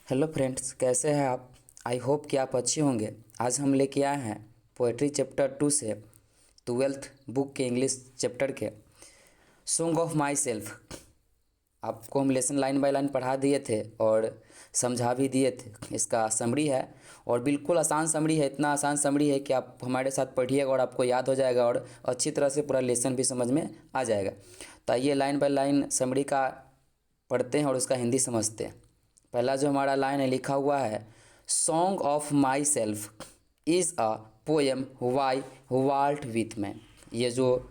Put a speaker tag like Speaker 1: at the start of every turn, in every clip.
Speaker 1: Hello friends, कैसे हैं आप। आई होप कि आप अच्छे होंगे। आज हम लेके आए हैं पोएट्री चैप्टर 2 से 12th बुक के इंग्लिश चैप्टर के सॉन्ग ऑफ माई सेल्फ। आपको हम लेसन लाइन बाय लाइन पढ़ा दिए थे और समझा भी दिए थे। इसका समरी है और बिल्कुल आसान समरी है। इतना आसान समरी है कि आप हमारे साथ पढ़िएगा और आपको याद हो जाएगा और अच्छी तरह से पूरा लेसन भी समझ में आ जाएगा। तो आइए लाइन बाय लाइन समरी का पढ़ते हैं और उसका हिंदी समझते हैं। पहला जो हमारा लाइन है लिखा हुआ है, song of my self is a poem by Walt Whitman. ये जो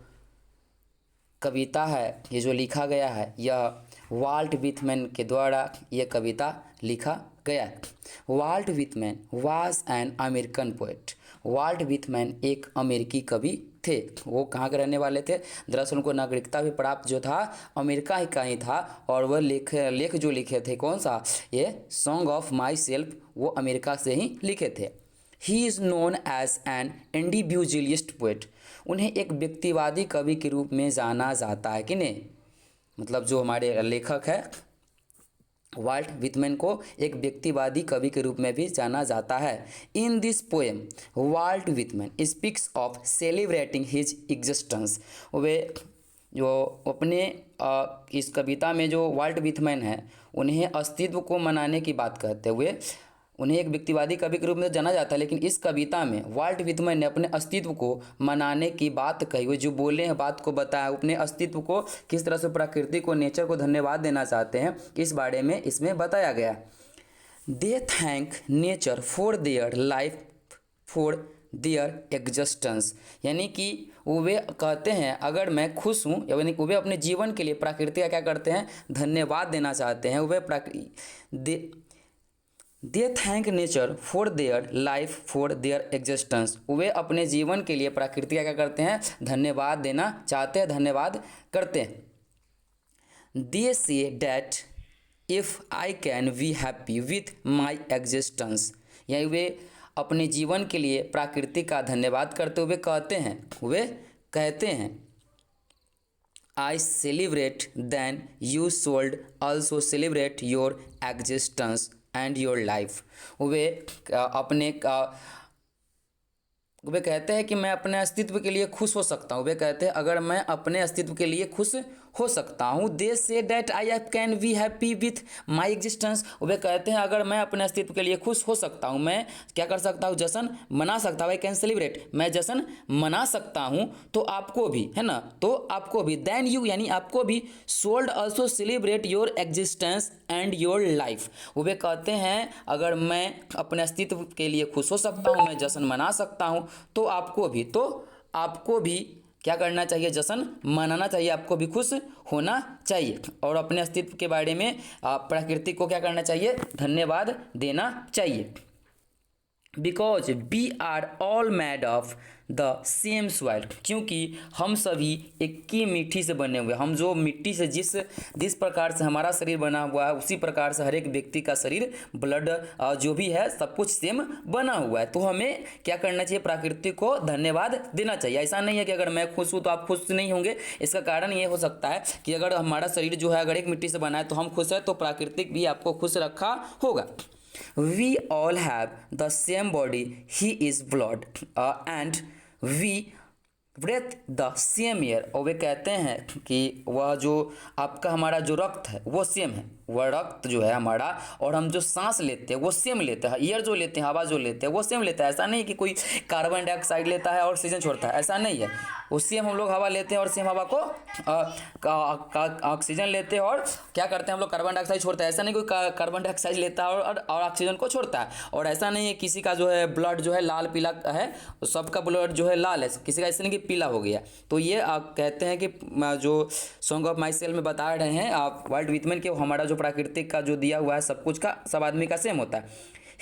Speaker 1: कविता है, ये जो लिखा गया है, यह वाल्ट विथमैन के द्वारा ये कविता लिखा गया है। Walt Whitman was an American poet. Walt Whitman एक अमेरिकी कवि थे। वो कहाँ के रहने वाले थे? दरअसल उनको नागरिकता भी प्राप्त जो था अमेरिका ही का ही था। और वह लेख जो लिखे थे, कौन सा? ये सॉन्ग ऑफ माई सेल्फ, वो अमेरिका से ही लिखे थे। He is known as an individualist poet. उन्हें एक व्यक्तिवादी कवि के रूप में जाना जाता है कि नहीं? मतलब जो हमारे लेखक है वाल्ट विथमैन को एक व्यक्तिवादी कवि के रूप में भी जाना जाता है। In this poem Walt Whitman speaks of celebrating his existence. वे जो अपने इस कविता में जो वाल्ट विथमैन है, उन्हें अस्तित्व को मनाने की बात कहते हुए उन्हें एक व्यक्तिवादी कवि के रूप में जाना जाता है। लेकिन इस कविता में वाल्ट विथमैन ने अपने अस्तित्व को मनाने की बात कही हुई, जो बोले हैं, बात को बताया, अपने अस्तित्व को किस तरह से प्रकृति को, नेचर को धन्यवाद देना चाहते हैं, इस बारे में इसमें बताया गया। They thank nature for their life, for their existence. यानी कि वे कहते हैं अगर मैं खुश हूँ, यानी वे अपने जीवन के लिए प्रकृति का क्या करते हैं? धन्यवाद देना चाहते हैं। वे they thank nature for their life, for their existence. वे अपने जीवन के लिए प्रकृति का क्या करते हैं? धन्यवाद देना चाहते हैं, धन्यवाद करते हैं। They say that if I can be happy with my existence. यानी वे अपने जीवन के लिए प्रकृति का धन्यवाद करते हुए कहते हैं I celebrate then you should also celebrate your existence and your life. वे कहते हैं कि मैं अपने अस्तित्व के लिए खुश हो सकता हूँ। वे कहते हैं अगर मैं अपने अस्तित्व के लिए खुश हो सकता हूँ। They say that I can be happy with my existence. वे कहते हैं अगर मैं अपने अस्तित्व के लिए खुश हो सकता हूँ, मैं क्या कर सकता हूँ? जश्न मना सकता हूँ। आई कैन सेलिब्रेट, मैं जश्न मना सकता हूँ। तो आपको भी, है ना, तो आपको भी, देन यू यानी आपको भी, should also celebrate your existence and your life. वे कहते हैं अगर मैं अपने अस्तित्व के लिए खुश हो सकता हूँ, मैं जश्न मना सकता हूँ, तो आपको भी क्या करना चाहिए? जश्न मनाना चाहिए, आपको भी खुश होना चाहिए और अपने अस्तित्व के बारे में प्रकृति को क्या करना चाहिए? धन्यवाद देना चाहिए। Because we are all made of the same soil. क्योंकि हम सभी एक ही मिट्टी से बने हुए। हम जो मिट्टी से जिस प्रकार से हमारा शरीर बना हुआ है, उसी प्रकार से हर एक व्यक्ति का शरीर, ब्लड जो भी है, सब कुछ सेम बना हुआ है। तो हमें क्या करना चाहिए? प्रकृति को धन्यवाद देना चाहिए। ऐसा नहीं है कि अगर मैं खुश हूँ तो आप खुश नहीं होंगे। इसका कारण ये हो सकता है कि अगर हमारा शरीर जो है अगर एक मिट्टी से बना है तो हम खुश हैं, तो प्राकृतिक भी आपको खुश रखा होगा। We all have the same body. He is blood and we breathe the same air। और वे कहते हैं कि वह जो आपका हमारा जो रक्त है वो सेम है। वह रक्त जो है हमारा, और हम जो सांस लेते हैं वो सेम लेते हैं। एयर जो लेते हैं, हवा जो लेते हैं वो सेम लेता है। ऐसा नहीं कि कोई कार्बन डाइऑक्साइड लेता है और ऑक्सीजन छोड़ता है, ऐसा नहीं है। वो सेम हम लोग हवा लेते हैं और सेम हवा को ऑक्सीजन लेते हैं और क्या करते हैं हम लोग? कार्बन डाइऑक्साइड छोड़ते हैं। ऐसा नहीं कोई कार्बन डाइऑक्साइड लेता है और ऑक्सीजन को छोड़ता है। और ऐसा नहीं है किसी का जो है ब्लड जो है लाल पीला है, सबका ब्लड जो है लाल है, किसी का ऐसा नहीं कि पीला हो गया। तो ये आप कहते हैं कि जो सॉन्ग ऑफ माई सेल्फ में बता रहे हैं आप वाल्ट विथमैन के, हमारा जो प्राकृतिक का जो दिया हुआ है सब कुछ का, सब आदमी का सेम होता है।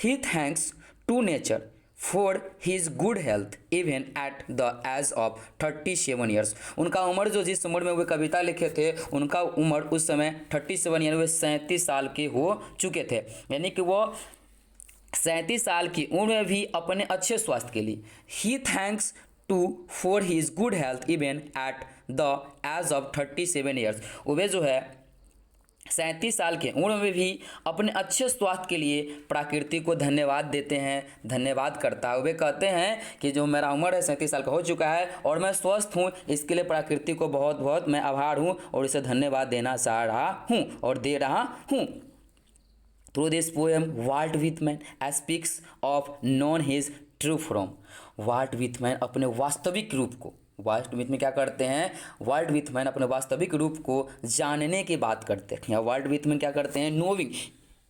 Speaker 1: He thanks to nature for his good health even at the age of 37 years. उनका उम्र जो जिस उम्र में वे कविता लिखे थे, उनका उम्र उस समय 37 यानी वे 37 साल के हो चुके थे। यानी कि वो 37 साल की उम्र में भी अपने अच्छे स्वास्थ्य के लिए, he thanks to for his good health even at the age of 37 years. वे जो है 37 साल की उम्र में भी अपने अच्छे स्वास्थ्य के लिए प्रकृति को धन्यवाद देते हैं। धन्यवाद करता हुए कहते हैं कि जो मेरा उम्र है 37 साल का हो चुका है और मैं स्वस्थ हूँ, इसके लिए प्रकृति को बहुत बहुत मैं आभार हूँ और इसे धन्यवाद देना चाह रहा हूँ और दे रहा हूँ। Through this poem Walt Whitman speaks of non his true form. Walt Whitman अपने वास्तविक रूप को, वाल्ट व्हिटमैन क्या करते हैं, वाल्ट व्हिटमैन अपने वास्तविक रूप को जानने की बात करते हैं, या वाल्ट व्हिटमैन क्या करते हैं, नोविंग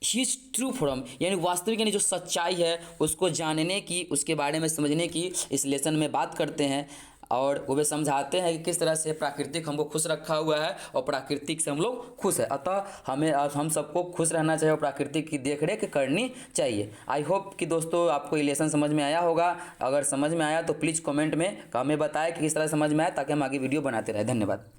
Speaker 1: हिज ट्रू फॉर्म, यानी वास्तविक यानी जो सच्चाई है उसको जानने की, उसके बारे में समझने की इस लेसन में बात करते हैं। और वो वे समझाते हैं कि किस तरह से प्राकृतिक हमको खुश रखा हुआ है और प्राकृतिक से हम लोग खुश है। अतः हमें हम सबको खुश रहना चाहिए और प्राकृतिक की देखरेख करनी चाहिए। आई होप कि दोस्तों आपको ये लेसन समझ में आया होगा। अगर समझ में आया तो प्लीज़ कमेंट में हमें बताएं कि किस तरह समझ में आया, ताकि हम आगे वीडियो बनाते रहें। धन्यवाद।